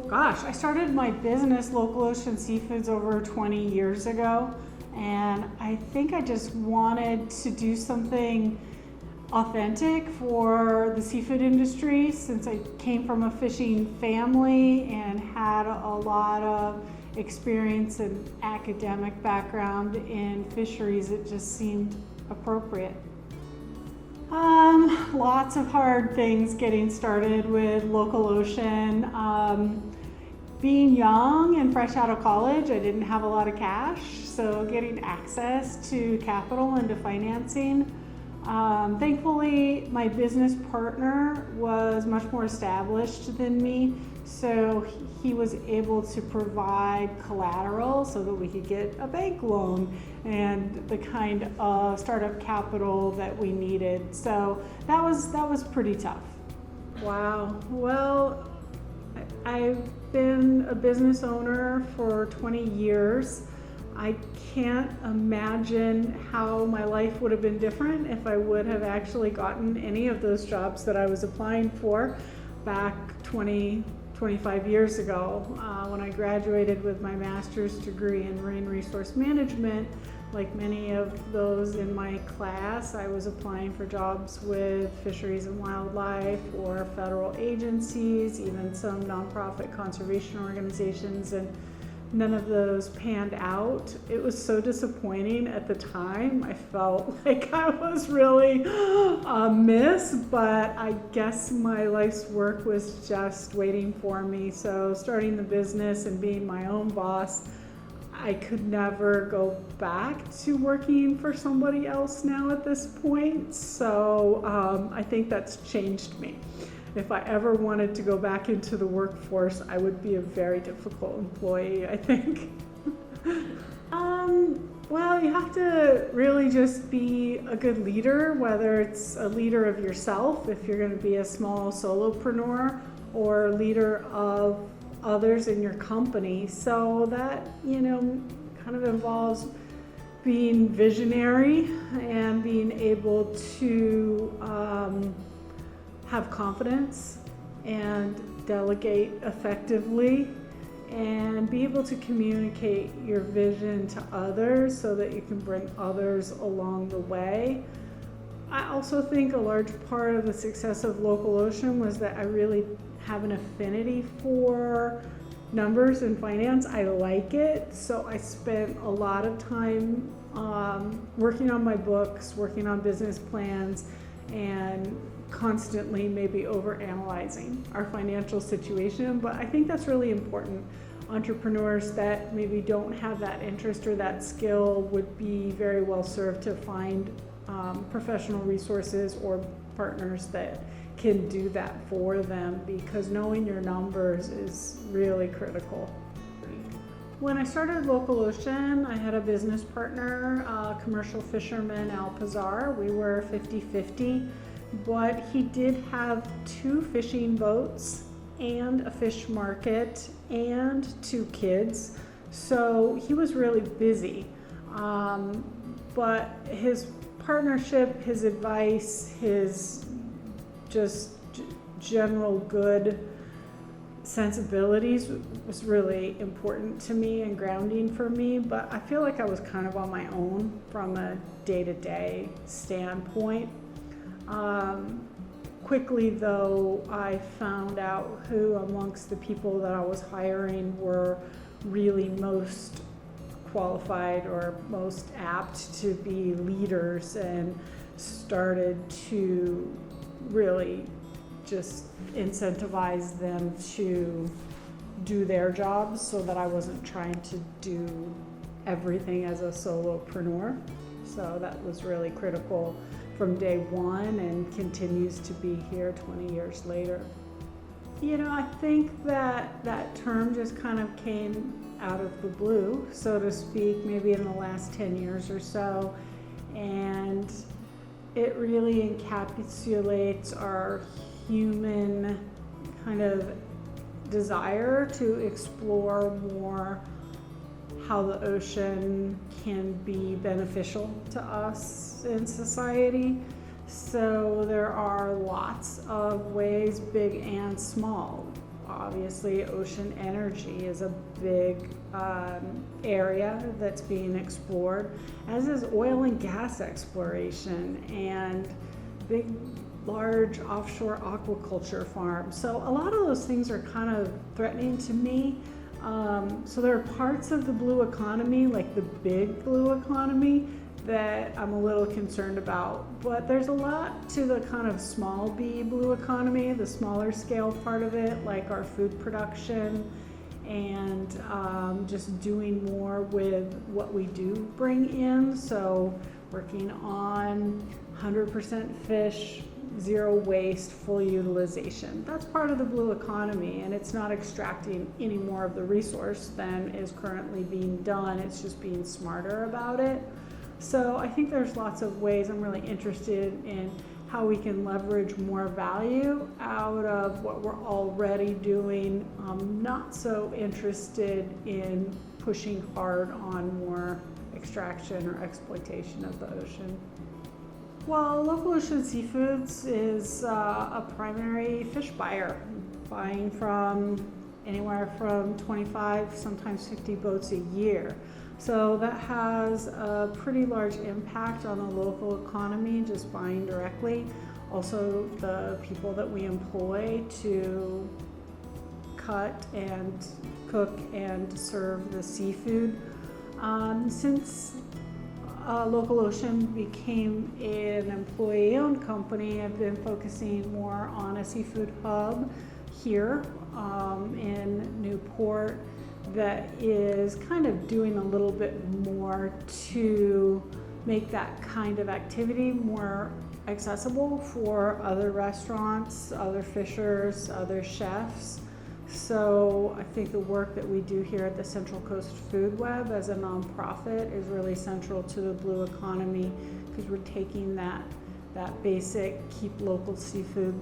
Gosh, I started my business, Local Ocean Seafoods, over 20 years ago. And I think I just wanted to do something authentic for the seafood industry, since I came from a fishing family and had a lot of experience and academic background in fisheries. It just seemed appropriate. Lots of hard things getting started with Local Ocean. Being young and fresh out of college, I didn't have a lot of cash, so getting access to capital and to financing. Thankfully, my business partner was much more established than me, so he was able to provide collateral so that we could get a bank loan and the kind of startup capital that we needed. So that was pretty tough. Wow. Well, I've been a business owner for 20 years. I can't imagine how my life would have been different if I would have actually gotten any of those jobs that I was applying for back 25 years ago. When I graduated with my master's degree in marine resource management, like many of those in my class, I was applying for jobs with fisheries and wildlife or federal agencies, even some nonprofit conservation organizations, and none of those panned out. It was so disappointing at the time. I felt like I was really a miss, but I guess my life's work was just waiting for me. So starting the business and being my own boss, I could never go back to working for somebody else now at this point. So I think that's changed me. If I ever wanted to go back into the workforce, I would be a very difficult employee, I think. Well, you have to really just be a good leader, whether it's a leader of yourself, if you're going to be a small solopreneur, or a leader of others in your company. So that, kind of involves being visionary and being able to have confidence and delegate effectively and be able to communicate your vision to others so that you can bring others along the way. I also think a large part of the success of Local Ocean was that I really have an affinity for numbers and finance. I like it, so I spent a lot of time working on my books, working on business plans, and constantly maybe overanalyzing our financial situation. But I think that's really important. Entrepreneurs that maybe don't have that interest or that skill would be very well served to find professional resources or partners that can do that for them, because knowing your numbers is really critical. When I started Local Ocean, I had a business partner, commercial fisherman Al Pizar. We were 50-50. But he did have 2 fishing boats and a fish market and 2 kids, so he was really busy. But his partnership, his advice, his just general good sensibilities was really important to me and grounding for me. But I feel like I was kind of on my own from a day-to-day standpoint. Quickly though, I found out who amongst the people that I was hiring were really most qualified or most apt to be leaders, and started to really just incentivize them to do their jobs so that I wasn't trying to do everything as a solopreneur. So that was really critical from day one and continues to be here 20 years later. I think that term just kind of came out of the blue, so to speak, maybe in the last 10 years or so. And it really encapsulates our human kind of desire to explore more how the ocean can be beneficial to us in society. So there are lots of ways, big and small. obviously ocean energy is a big area that's being explored, as is oil and gas exploration and big, large offshore aquaculture farms. So a lot of those things are kind of threatening to me. So there are parts of the blue economy, like the big blue economy, that I'm a little concerned about. But there's a lot to the kind of small b blue economy, the smaller scale part of it, like our food production and just doing more with what we do bring in. So working on 100% fish, zero waste, full utilization. That's part of the blue economy, and it's not extracting any more of the resource than is currently being done. It's just being smarter about it. So I think there's lots of ways. I'm really interested in how we can leverage more value out of what we're already doing. I'm not so interested in pushing hard on more extraction or exploitation of the ocean. Well, Local Ocean Seafoods is a primary fish buyer, buying from anywhere from 25, sometimes 50 boats a year. So that has a pretty large impact on the local economy, just buying directly. Also, the people that we employ to cut and cook and serve the seafood. Since Local Ocean became an employee-owned company, I've been focusing more on a seafood hub here in Newport that is kind of doing a little bit more to make that kind of activity more accessible for other restaurants, other fishers, other chefs. So I think the work that we do here at the Central Coast Food Web as a nonprofit is really central to the blue economy, because we're taking that basic keep local seafood,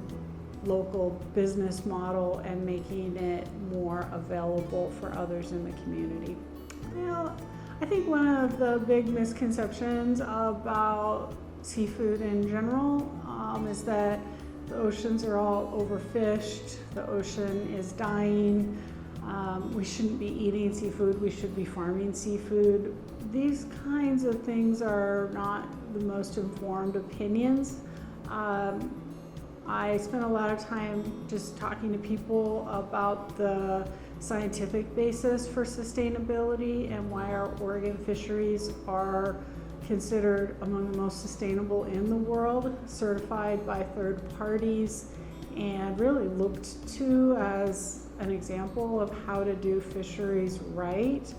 local business model and making it more available for others in the community. Well, I think one of the big misconceptions about seafood in general is that the oceans are all overfished, the ocean is dying, we shouldn't be eating seafood, we should be farming seafood. These kinds of things are not the most informed opinions. I spent a lot of time just talking to people about the scientific basis for sustainability and why our Oregon fisheries are considered among the most sustainable in the world, certified by third parties, and really looked to as an example of how to do fisheries right.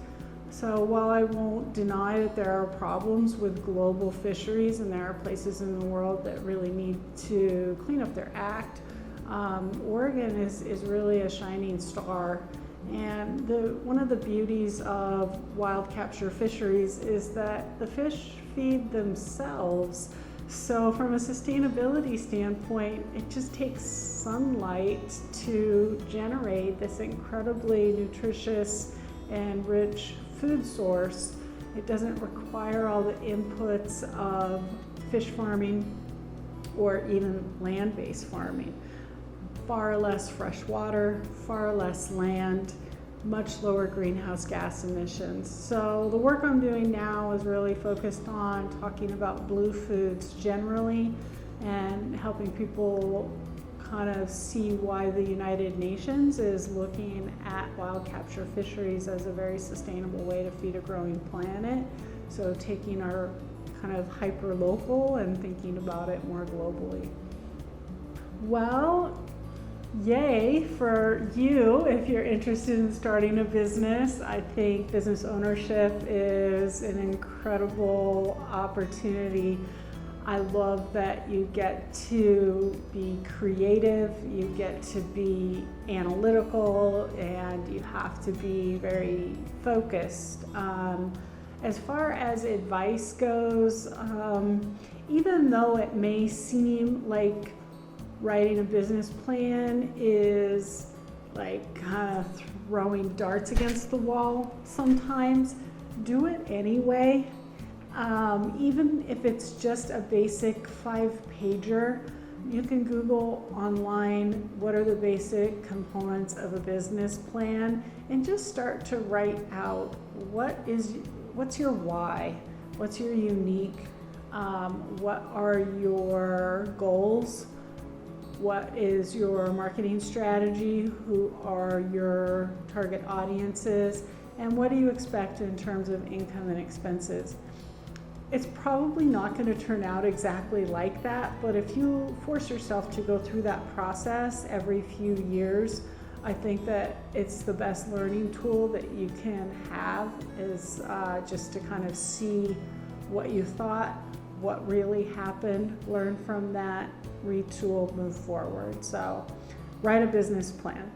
So while I won't deny that there are problems with global fisheries and there are places in the world that really need to clean up their act, Oregon is really a shining star. And one of the beauties of wild capture fisheries is that the fish feed themselves. So from a sustainability standpoint, it just takes sunlight to generate this incredibly nutritious and rich food source. It doesn't require all the inputs of fish farming or even land-based farming. Far less fresh water, far less land, much lower greenhouse gas emissions. So the work I'm doing now is really focused on talking about blue foods generally and helping people kind of see why the United Nations is looking at wild capture fisheries as a very sustainable way to feed a growing planet. So taking our kind of hyper local and thinking about it more globally. Well, yay for you if you're interested in starting a business. I think business ownership is an incredible opportunity. I love that you get to be creative, you get to be analytical, and you have to be very focused. As far as advice goes, even though it may seem like writing a business plan is like kind of throwing darts against the wall sometimes, do it anyway. Even if it's just a basic 5-pager, You can Google online what are the basic components of a business plan and just start to write out what's your why, what's your unique, what are your goals, what is your marketing strategy, who are your target audiences, and what do you expect in terms of income and expenses. It's probably not going to turn out exactly like that, but if you force yourself to go through that process every few years, I think that it's the best learning tool that you can have, is just to kind of see what you thought, what really happened, learn from that, retool, move forward. So write a business plan.